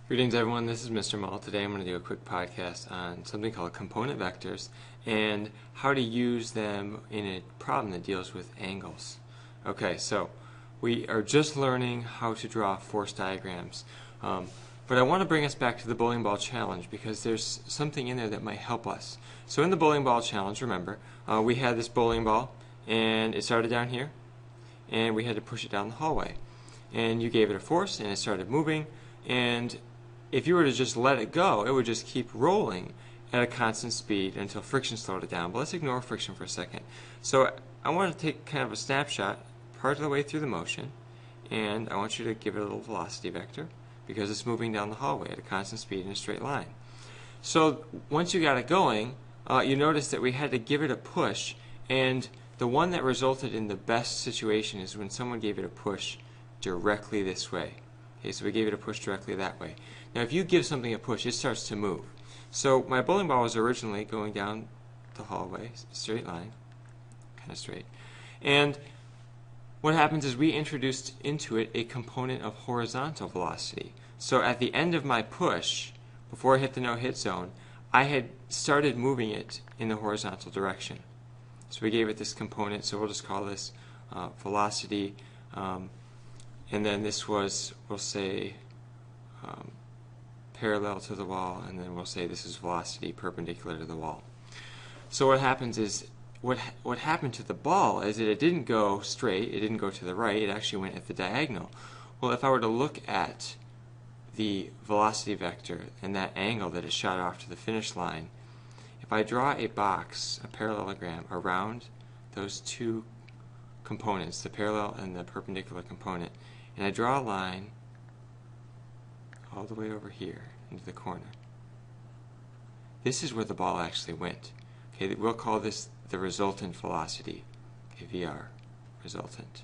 Greetings everyone, this is Mr. Mull. Today I'm going to do a quick podcast on something called component vectors and how to use them in a problem that deals with angles. Okay, so we are just learning how to draw force diagrams, but I want to bring us back to the bowling ball challenge because there's something in there that might help us. So in the bowling ball challenge, remember, we had this bowling ball and it started down here and we had to push it down the hallway. And you gave it a force and it started moving, and if you were to just let it go, it would just keep rolling at a constant speed until friction slowed it down. But let's ignore friction for a second. So I want to take kind of a snapshot part of the way through the motion, and I want you to give it a little velocity vector because it's moving down the hallway at a constant speed in a straight line. So once you got it going, you notice that we had to give it a push, and the one that resulted in the best situation is when someone gave it a push directly this way. Okay, so we gave it a push directly that way. Now if you give something a push, it starts to move. So my bowling ball was originally going down the hallway, straight line, kind of straight. And what happens is we introduced into it a component of horizontal velocity. So at the end of my push, before I hit the no-hit zone, I had started moving it in the horizontal direction. So we gave it this component, so we'll just call this velocity, and then this was, we'll say, parallel to the wall, and then we'll say this is velocity perpendicular to the wall. So what happens is, what happened to the ball is that it didn't go straight, it didn't go to the right, it actually went at the diagonal. Well, if I were to look at the velocity vector and that angle that it shot off to the finish line, if I draw a box, a parallelogram, around those two components, the parallel and the perpendicular component, and I draw a line all the way over here into the corner, this is where the ball actually went. Okay, we'll call this the resultant velocity, okay, VR, resultant.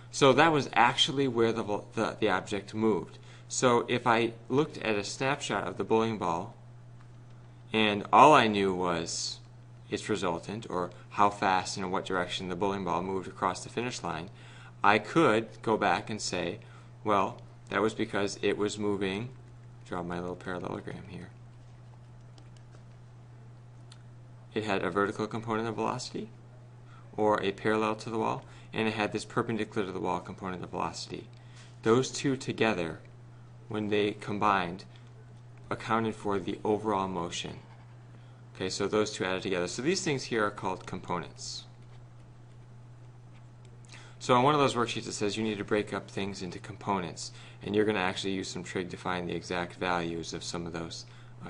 So that was actually where the object moved. So if I looked at a snapshot of the bowling ball and all I knew was its resultant, or how fast and in what direction the bowling ball moved across the finish line, I could go back and say, well, that was because it was moving, draw my little parallelogram here. It had a vertical component of velocity, or a parallel to the wall, and it had this perpendicular to the wall component of velocity. Those two together, when they combined, accounted for the overall motion. Okay, so those two added together. So these things here are called components. So on one of those worksheets it says you need to break up things into components, and you're going to actually use some trig to find the exact values of some of those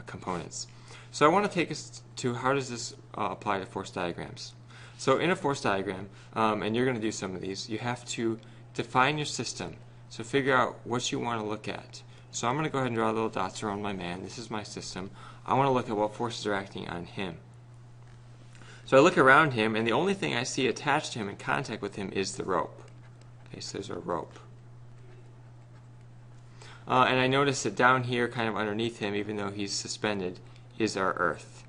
components. So I want to take us to how does this apply to force diagrams. So in a force diagram, and you're going to do some of these, you have to define your system. So figure out what you want to look at. So I'm going to go ahead and draw little dots around my man. This is my system. I want to look at what forces are acting on him. So I look around him, and the only thing I see attached to him in contact with him is the rope. Okay, so there's our rope. And I notice that down here, kind of underneath him, even though he's suspended, is our earth.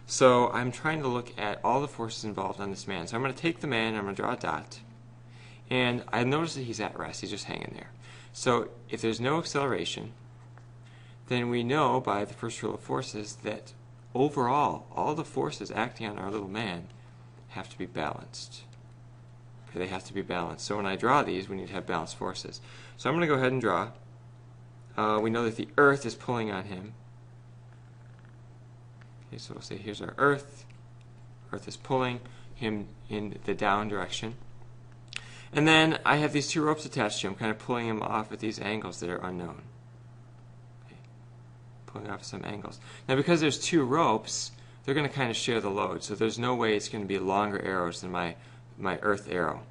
So I'm trying to look at all the forces involved on this man. So I'm going to take the man, and I'm going to draw a dot. And I notice that he's at rest. He's just hanging there. So if there's no acceleration, then we know by the first rule of forces that overall, all the forces acting on our little man have to be balanced. Okay, they have to be balanced. So when I draw these, we need to have balanced forces. So I'm going to go ahead and draw. We know that the earth is pulling on him. Okay, so we'll say here's our earth. Earth is pulling him in the down direction. And then I have these two ropes attached to him, kind of pulling him off at these angles that are unknown. Pulling off some angles. Now because there's two ropes, they're going to kind of share the load, so there's no way it's going to be longer arrows than my earth arrow.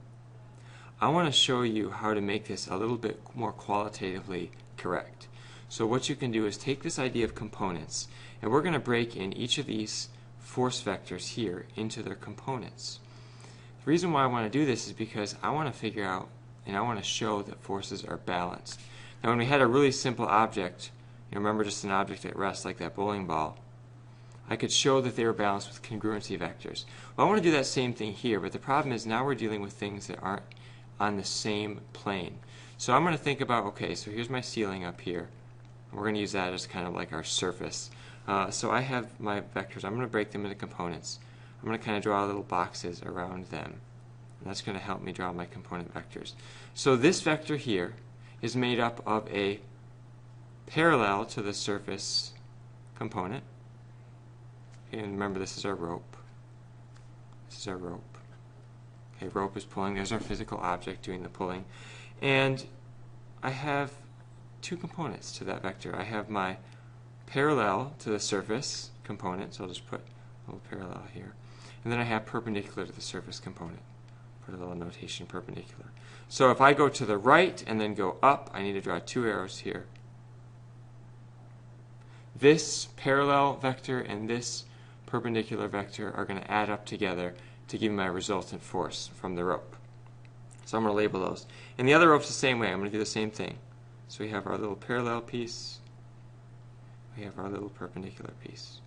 I want to show you how to make this a little bit more qualitatively correct. So what you can do is take this idea of components, and we're going to break in each of these force vectors here into their components. The reason why I want to do this is because I want to figure out and I want to show that forces are balanced. Now when we had a really simple object, you remember just an object at rest like that bowling ball, I could show that they were balanced with congruency vectors. Well, I want to do that same thing here, but the problem is now we're dealing with things that aren't on the same plane. So I'm going to think about, okay, so here's my ceiling up here. We're going to use that as kind of like our surface. So I have my vectors. I'm going to break them into components. I'm going to kind of draw little boxes around them. And that's going to help me draw my component vectors. So this vector here is made up of a parallel to the surface component. Okay, and remember, this is our rope. This is our rope. Okay, rope is pulling. There's our physical object doing the pulling. And I have two components to that vector. I have my parallel to the surface component, so I'll just put a little parallel here. And then I have perpendicular to the surface component. Put a little notation, perpendicular. So if I go to the right and then go up, I need to draw two arrows here. This parallel vector and this perpendicular vector are going to add up together to give me my resultant force from the rope. So I'm going to label those. And the other rope's the same way. I'm going to do the same thing. So we have our little parallel piece. We have our little perpendicular piece.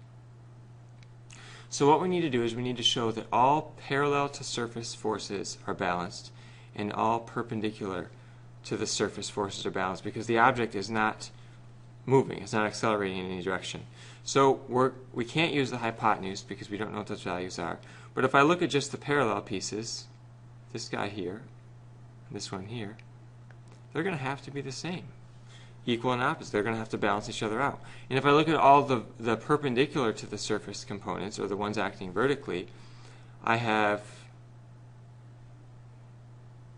So what we need to do is we need to show that all parallel to surface forces are balanced and all perpendicular to the surface forces are balanced, because the object is not moving, it's not accelerating in any direction. So we can't use the hypotenuse because we don't know what those values are. But if I look at just the parallel pieces, this guy here, and this one here, they're going to have to be the same. Equal and opposite. They're going to have to balance each other out. And if I look at all the perpendicular to the surface components, or the ones acting vertically, I have,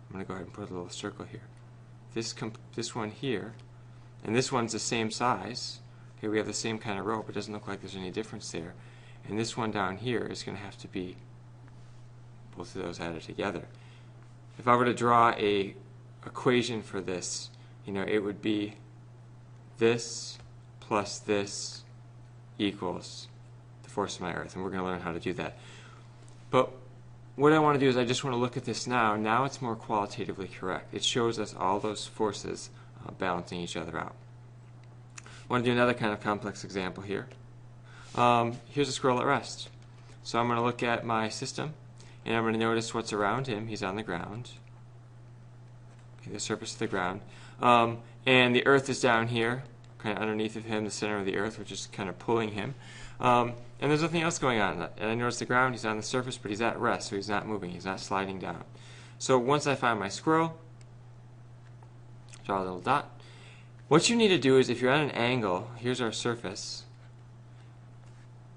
I'm going to go ahead and put a little circle here. This one here, and this one's the same size. Okay, we have the same kind of rope. It doesn't look like there's any difference there. And this one down here is going to have to be both of those added together. If I were to draw a equation for this, it would be this plus this equals the force of my earth, and we're going to learn how to do that. But what I want to do is I just want to look at this now. Now it's more qualitatively correct. It shows us all those forces balancing each other out. I want to do another kind of complex example here. Here's a squirrel at rest. So I'm going to look at my system, and I'm going to notice what's around him. He's on the ground. Okay, the surface of the ground. And the earth is down here, kind of underneath of him, the center of the earth, which is kind of pulling him. And there's nothing else going on. And I notice the ground, he's on the surface, but he's at rest, so he's not moving, he's not sliding down. So once I find my squirrel, draw a little dot. What you need to do is, if you're at an angle, here's our surface,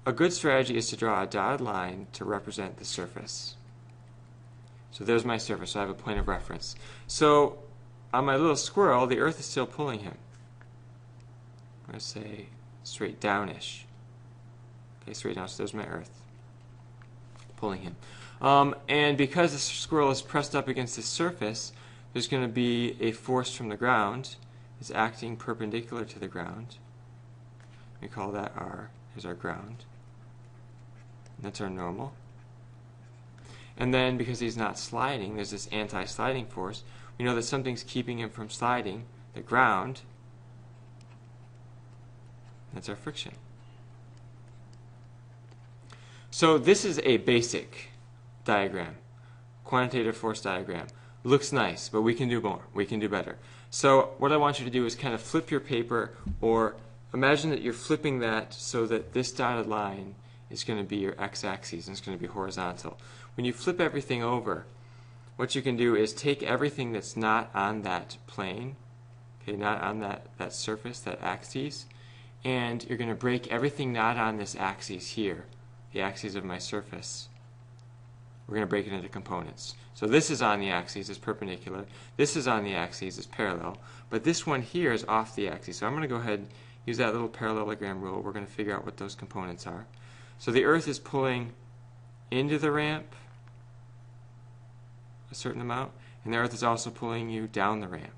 a good strategy is to draw a dotted line to represent the surface. So there's my surface, so I have a point of reference. So on my little squirrel, the earth is still pulling him. I'm going to say straight downish. Okay, straight down, so there's my earth pulling him. And because the squirrel is pressed up against the surface, there's going to be a force from the ground. It's acting perpendicular to the ground. We call that here's our ground. And that's our normal. And then because he's not sliding, there's this anti-sliding force. We know that something's keeping him from sliding, the ground. That's our friction. So this is a basic diagram, quantitative force diagram. Looks nice, but we can do more. We can do better. So what I want you to do is kind of flip your paper, or imagine that you're flipping that so that this dotted line is going to be your x-axis and it's going to be horizontal. When you flip everything over, what you can do is take everything that's not on that plane, okay, not on that surface, that axis, and you're going to break everything not on this axis here, the axis of my surface. We're going to break it into components. So this is on the axis, it's perpendicular. This is on the axis, it's parallel. But this one here is off the axis. So I'm going to go ahead and use that little parallelogram rule. We're going to figure out what those components are. So the earth is pulling into the ramp a certain amount, and the earth is also pulling you down the ramp.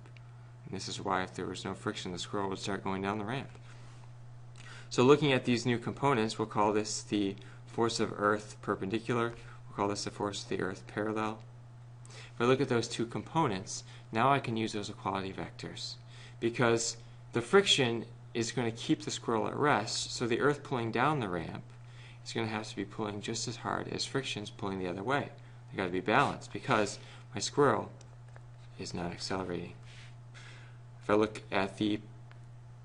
And this is why if there was no friction, the squirrel would start going down the ramp. So looking at these new components, we'll call this the force of earth perpendicular. We'll call this the force of the earth parallel. If I look at those two components, now I can use those equality vectors, because the friction is going to keep the squirrel at rest, so the earth pulling down the ramp is going to have to be pulling just as hard as friction's pulling the other way. They've got to be balanced, because my squirrel is not accelerating. I look at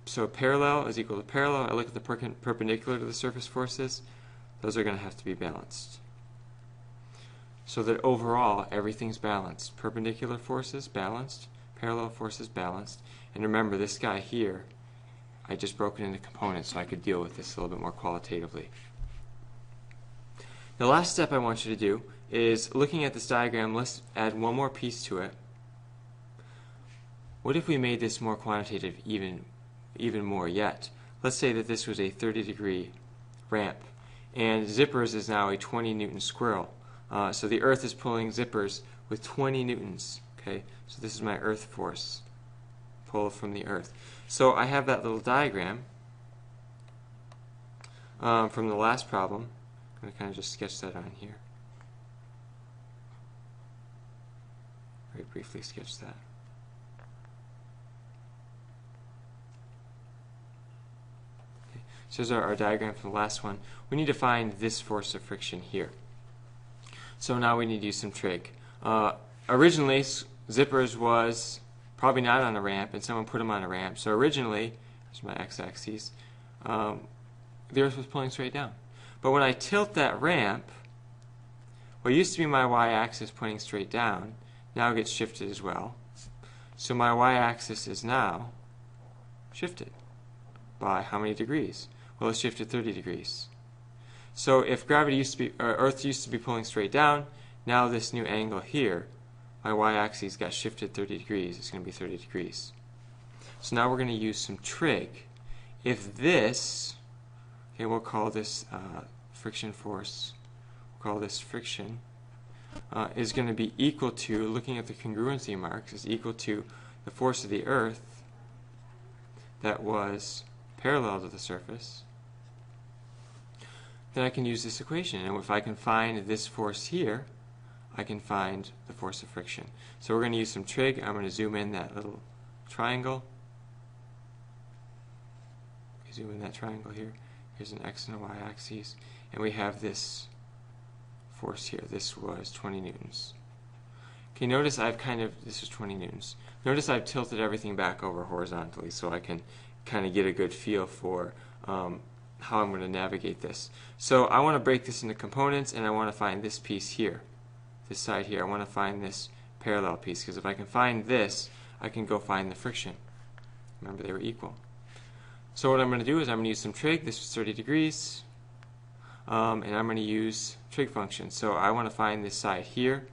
so parallel is equal to parallel, I look at the perpendicular to the surface forces, those are going to have to be balanced. So that overall, everything's balanced. Perpendicular forces, balanced. Parallel forces, balanced. And remember, this guy here, I just broke it into components so I could deal with this a little bit more qualitatively. The last step I want you to do is, looking at this diagram, let's add one more piece to it. What if we made this more quantitative even more yet? Let's say that this was a 30-degree ramp, and zippers is now a 20-Newton squirrel. So the Earth is pulling zippers with 20 newtons. Okay, so this is my Earth force, pull from the Earth. So I have that little diagram from the last problem. I'm going to kind of just sketch that on here. Very briefly sketch that. Okay. So here's our diagram from the last one. We need to find this force of friction here. So now we need to use some trig. Originally, zippers was probably not on a ramp, and someone put them on a ramp. So originally, there's my x-axis, the Earth was pulling straight down. But when I tilt that ramp, what used to be my y-axis pointing straight down now gets shifted as well. So my y-axis is now shifted by how many degrees? Well, it's shifted 30 degrees. So if gravity used to be, or Earth used to be pulling straight down, now this new angle here, my y-axis got shifted 30 degrees. It's going to be 30 degrees. So now we're going to use some trig. If this, okay, we'll call this friction force, we'll call this friction, is going to be equal to, looking at the congruency marks, is equal to the force of the Earth that was parallel to the surface, then I can use this equation. And if I can find this force here, I can find the force of friction. So we're going to use some trig. I'm going to zoom in that little triangle. Zoom in that triangle here. Here's an x and a y axis. And we have this force here. This was 20 newtons. Okay, notice I've this is 20 newtons. Notice I've tilted everything back over horizontally so I can kind of get a good feel for how I'm going to navigate this. So I want to break this into components, and I want to find this piece here, this side here. I want to find this parallel piece, because if I can find this, I can go find the friction. Remember, they were equal. So what I'm going to do is I'm going to use some trig. This is 30 degrees, and I'm going to use trig function. So I want to find this side here.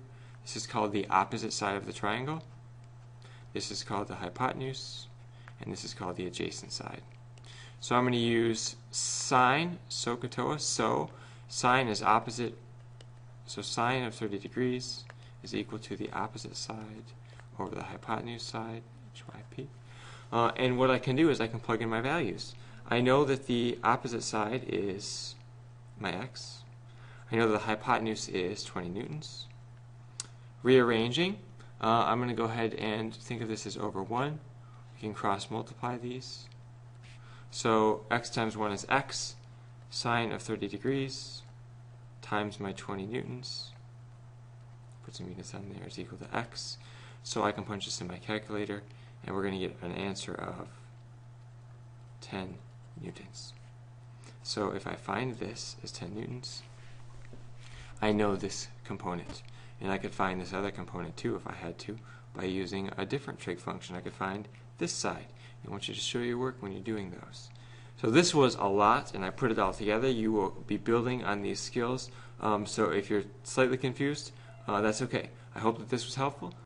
This is called the opposite side of the triangle. This is called the hypotenuse, and this is called the adjacent side. So I'm going to use sine, SOHCAHTOA, so sine is opposite, so sine of 30 degrees is equal to the opposite side over the hypotenuse side, HYP. And what I can do is I can plug in my values. I know that the opposite side is my x. I know that the hypotenuse is 20 newtons. Rearranging, I'm going to go ahead and think of this as over 1. We can cross multiply these. So x times 1 is x, sine of 30 degrees, times my 20 newtons, put some units on there, is equal to x. So I can punch this in my calculator, and we're going to get an answer of 10 newtons. So if I find this as 10 newtons, I know this component. And I could find this other component too if I had to by using a different trig function. I could find this side. I want you to show your work when you're doing those. So this was a lot, and I put it all together. You will be building on these skills. So if you're slightly confused, that's okay. I hope that this was helpful.